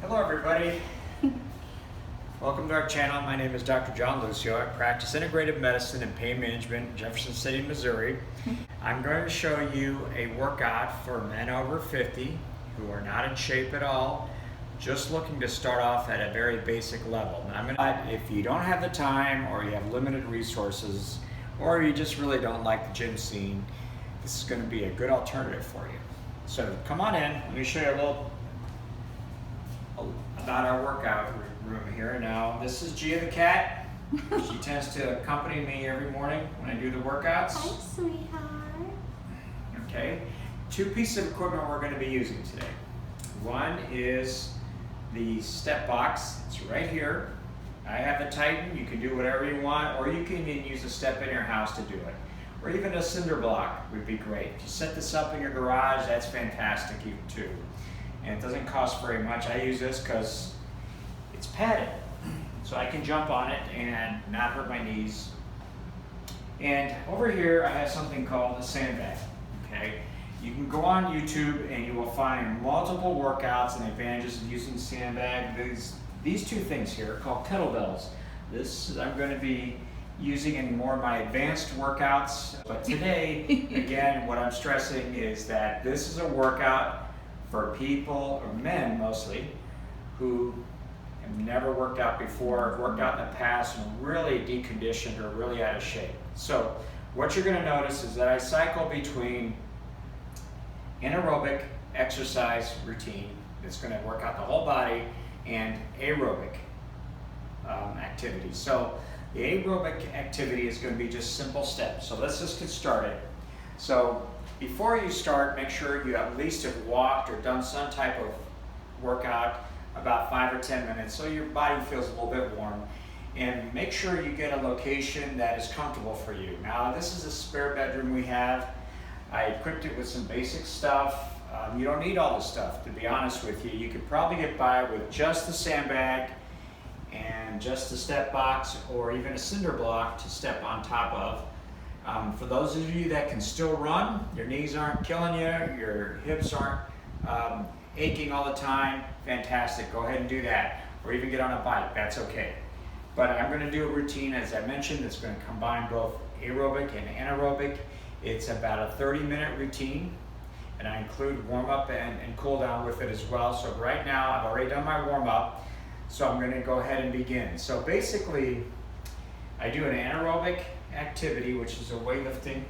Hello everybody. Welcome to our channel. My name is Dr. John Lucio. I practice integrative medicine and pain management in Jefferson City, Missouri. I'm going to show you a workout for men over 50 who are not in shape at all, just looking to start off at a very basic level. Now, if you don't have the time or you have limited resources or you just really don't like the gym scene, this is going to be a good alternative for you. So come on in. Let me show you a little about our workout room here. Now, this is Gia the cat. She tends to accompany me every morning when I do the workouts. Hi, sweetheart. Okay, two pieces of equipment we're going to be using today. One is the step box. It's right here. I have the Titan. You can do whatever you want, or you can even use a step in your house to do it. Or even a cinder block would be great. If you set this up in your garage, that's fantastic even too. And it doesn't cost very much. I use this because it's padded, so I can jump on it and not hurt my knees. And over here I have something called a sandbag. Okay, you can go on YouTube and you will find multiple workouts and advantages of using sandbag. These two things here are called kettlebells. This I'm going to be using in more of my advanced workouts. But today, again, what I'm stressing is that this is a workout for people, or men mostly, who have never worked out before, have worked out in the past and really deconditioned or really out of shape. So what you're going to notice is that I cycle between anaerobic exercise routine that's going to work out the whole body and aerobic activity. So the aerobic activity is going to be just simple steps. So let's just get started. So before you start, make sure you at least have walked or done some type of workout about 5 or 10 minutes so your body feels a little bit warm. And make sure you get a location that is comfortable for you. Now, this is a spare bedroom we have. I equipped it with some basic stuff. You don't need all this stuff, to be honest with you. You could probably get by with just the sandbag and just the step box or even a cinder block to step on top of. For those of you that can still run, your knees aren't killing you, your hips aren't aching all the time, fantastic, go ahead and do that. Or even get on a bike, that's okay. But I'm going to do a routine, as I mentioned, that's going to combine both aerobic and anaerobic. It's about a 30-minute routine, and I include warm-up and cool-down with it as well. So right now, I've already done my warm-up, so I'm going to go ahead and begin. So basically, I do an anaerobic activity, which is a weightlifting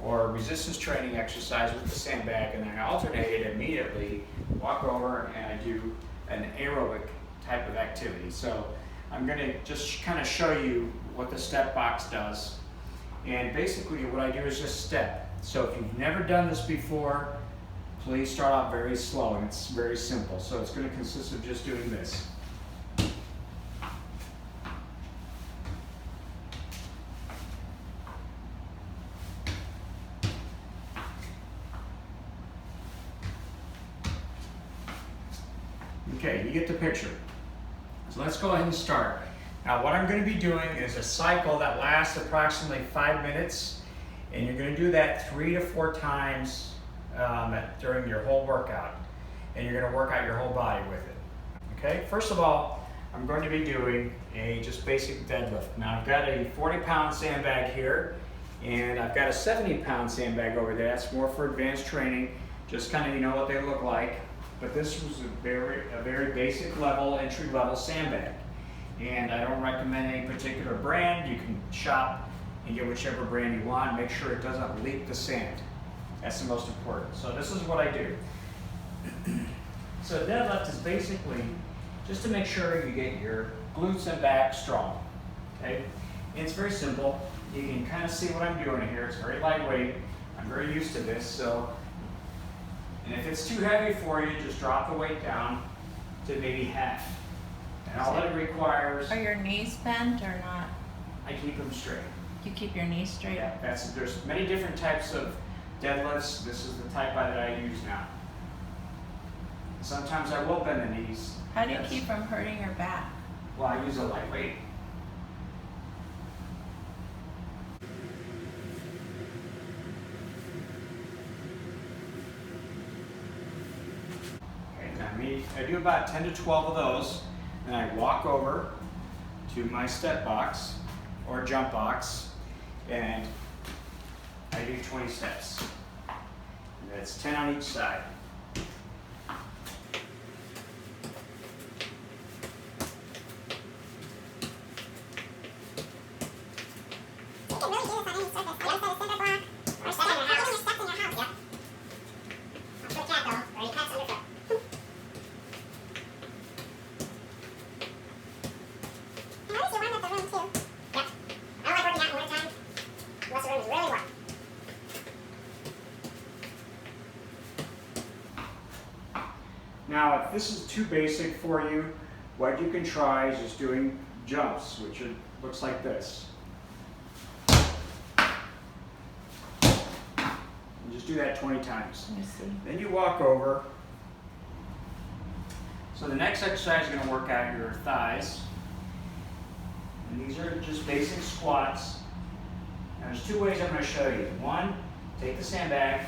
or resistance training exercise with the sandbag, and then I alternate it immediately, walk over, and I do an aerobic type of activity. So I'm going to just kind of show you what the step box does. And basically what I do is just step. So if you've never done this before, please start off very slow, and it's very simple. So it's going to consist of just doing this. Okay, you get the picture. So let's go ahead and start. Now what I'm going to be doing is a cycle that lasts approximately 5 minutes, and you're going to do that 3 to 4 times during your whole workout, and you're going to work out your whole body with it. Okay, first of all, I'm going to be doing a just basic deadlift. Now I've got a 40-pound sandbag here, and I've got a 70-pound sandbag over there. That's more for advanced training, just kind of you know what they look like. But this was a very basic level, entry level sandbag. And I don't recommend any particular brand. You can shop and get whichever brand you want. Make sure it doesn't leak the sand. That's the most important. So this is what I do. So deadlift is basically just to make sure you get your glutes and back strong. Okay? And it's very simple. You can kind of see what I'm doing here. It's very lightweight. I'm very used to this. So. And if it's too heavy for you, just drop the weight down to maybe half. And all it requires... Are your knees bent or not? I keep them straight. You keep your knees straight? Yeah, there's many different types of deadlifts. This is the type that I use now. Sometimes I will bend the knees. How do you keep from hurting your back? Well, I use a lightweight. I do about 10 to 12 of those, and I walk over to my step box or jump box, and I do 20 steps. And that's 10 on each side. Now, if this is too basic for you, what you can try is just doing jumps, which looks like this. And just do that 20 times. Let me see. Then you walk over. So the next exercise is going to work out your thighs. And these are just basic squats. Now there's two ways I'm going to show you. One, take the sandbag,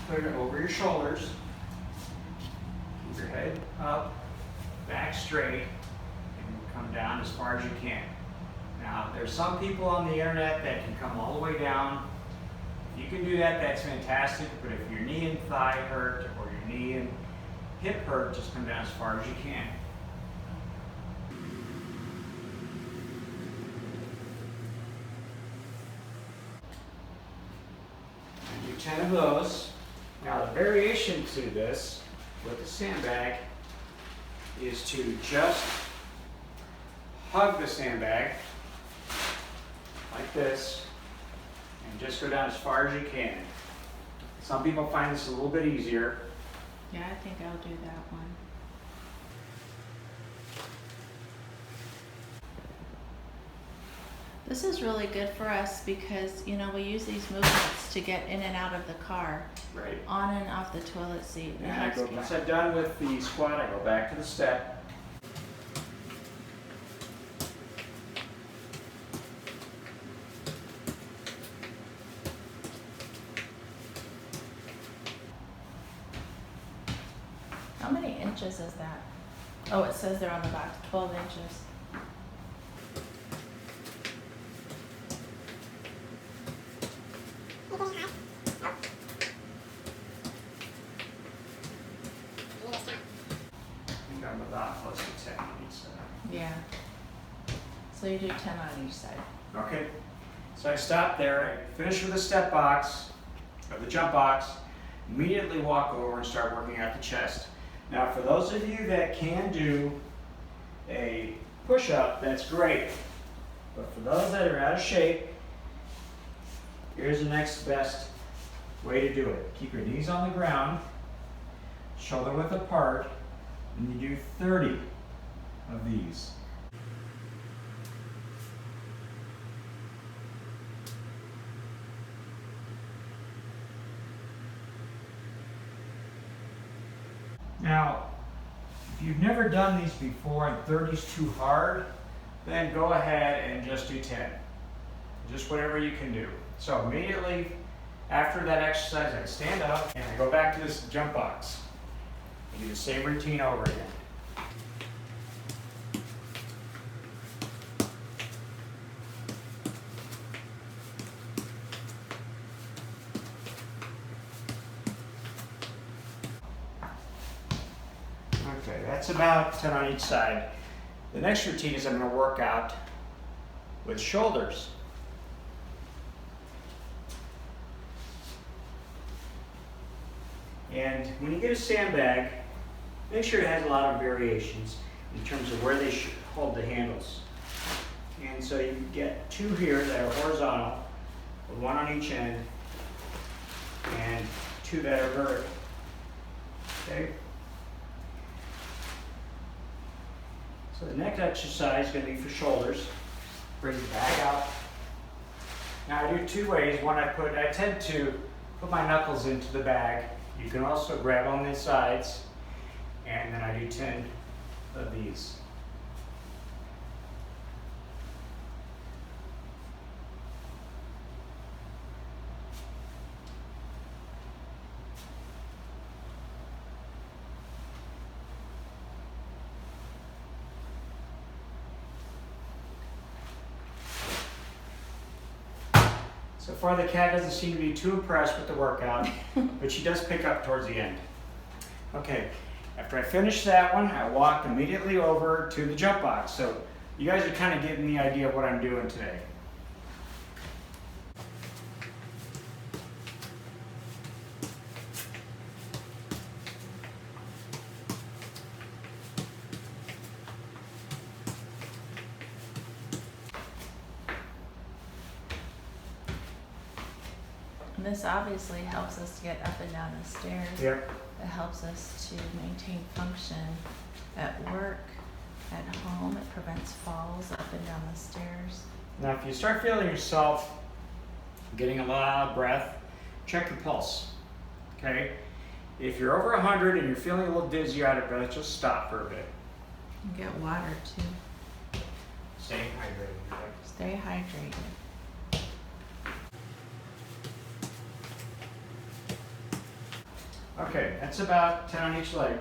put it over your shoulders. Keep your head up, back straight, and come down as far as you can. Now, there's some people on the internet that can come all the way down. If you can do that, that's fantastic, but if your knee and thigh hurt, or your knee and hip hurt, just come down as far as you can. And do 10 of those. Now, the variation to this with the sandbag is to just hug the sandbag like this and just go down as far as you can. Some people find this a little bit easier. Yeah, I think I'll do that one. This is really good for us because, you know, we use these movements to get in and out of the car, Right. on and off the toilet seat. And I go, once I'm done with the squat, I go back to the step. How many inches is that? Oh, it says there on the box, 12 inches. I think I'm about close to 10 on each side. Yeah. So you do 10 on each side. Okay, so I stop there, I finish with the step box, or the jump box, immediately walk over and start working out the chest. Now, for those of you that can do a push-up, that's great. But for those that are out of shape, here's the next best way to do it. Keep your knees on the ground, shoulder width apart, and you do 30 of these. Now, if you've never done these before and 30's too hard, then go ahead and just do 10. Just whatever you can do. So immediately after that exercise, I stand up and I go back to this jump box. I do the same routine over again. Okay, that's about 10 on each side. The next routine is I'm going to work out with shoulders. And when you get a sandbag, make sure it has a lot of variations in terms of where they should hold the handles. And so you get two here that are horizontal, one on each end, and two that are vertical. Okay? So the next exercise is going to be for shoulders. Bring the bag out. Now I do two ways. One, I tend to put my knuckles into the bag. You can also grab on the sides, and then I do 10 of these. So far the cat doesn't seem to be too impressed with the workout, but she does pick up towards the end. Okay, after I finish that one, I walk immediately over to the jump box. So you guys are kind of getting the idea of what I'm doing today. And this obviously helps us to get up and down the stairs. Yep. It helps us to maintain function at work, at home. It prevents falls up and down the stairs. Now if you start feeling yourself getting a lot out of breath, check your pulse, okay? If you're over 100 and you're feeling a little dizzy out of breath, just stop for a bit. And get water too. Stay hydrated. Okay? Stay hydrated. Okay, that's about 10 on each leg.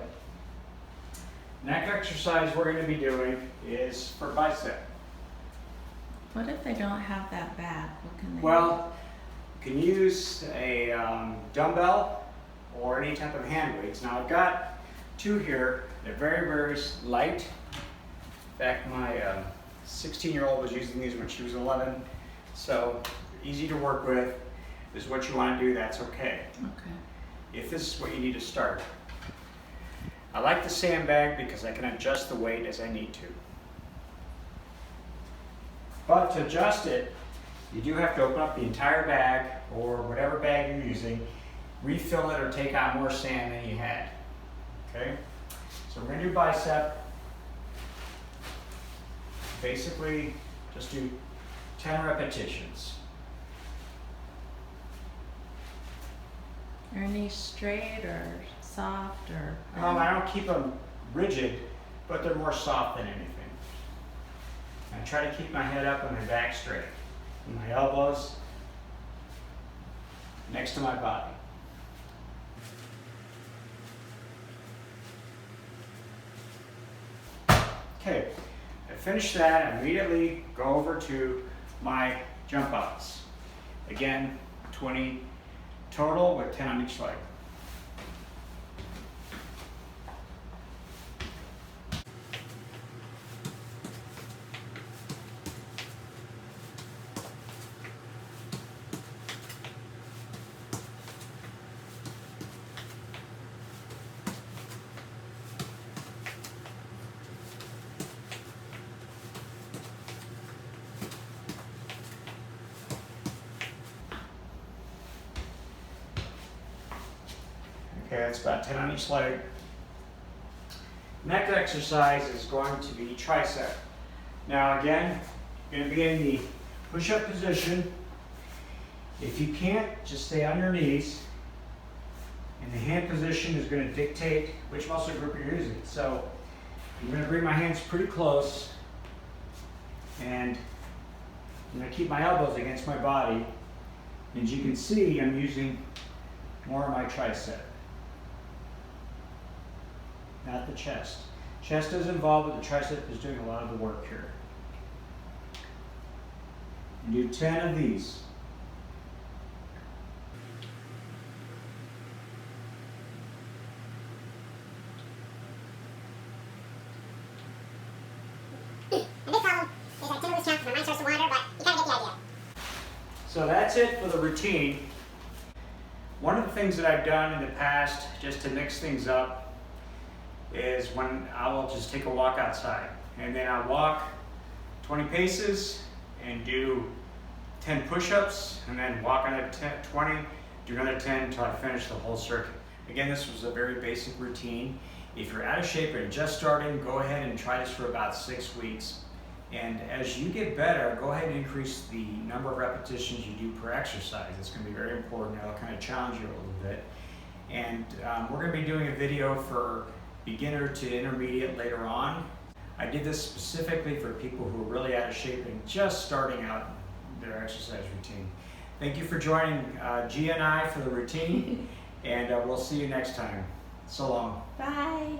Next exercise we're going to be doing is for bicep. What if they don't have that bad? What can they Well, you can use a dumbbell or any type of hand weights. Now I've got two here. They're very, very light. In fact, my 16-year-old was using these when she was 11. So easy to work with. If this is what you want to do, that's okay. Okay. If this is what you need to start. I like the sandbag because I can adjust the weight as I need to. But to adjust it, you do have to open up the entire bag or whatever bag you're using, refill it or take out more sand than you had. Okay? So we're going to do bicep. Basically, just do 10 repetitions. Are knees straight or soft or? I don't keep them rigid, but they're more soft than anything. I try to keep my head up and my back straight. And my elbows next to my body. Okay, I finish that, I immediately go over to my jump outs. Again, 20 total with 10 on each leg. Okay, that's about 10 on each leg. Next exercise is going to be tricep. Now again, you're going to be in the push-up position. If you can't, just stay on your knees. And the hand position is going to dictate which muscle group you're using. So I'm going to bring my hands pretty close and I'm going to keep my elbows against my body. As you can see, I'm using more of my tricep, not the chest. Chest is involved, but the tricep is doing a lot of the work here. And do 10 of these. So that's it for the routine. One of the things that I've done in the past, just to mix things up, is when I will just take a walk outside. And then I walk 20 paces and do 10 push-ups, and then walk another 20, do another 10 until I finish the whole circuit. Again, this was a very basic routine. If you're out of shape and just starting, go ahead and try this for about 6 weeks. And as you get better, go ahead and increase the number of repetitions you do per exercise. It's going to be very important. It'll kind of challenge you a little bit. And we're going to be doing a video for beginner to intermediate later on. I did this specifically for people who are really out of shape and just starting out their exercise routine. Thank you for joining G and I for the routine, and we'll see you next time. So long. Bye.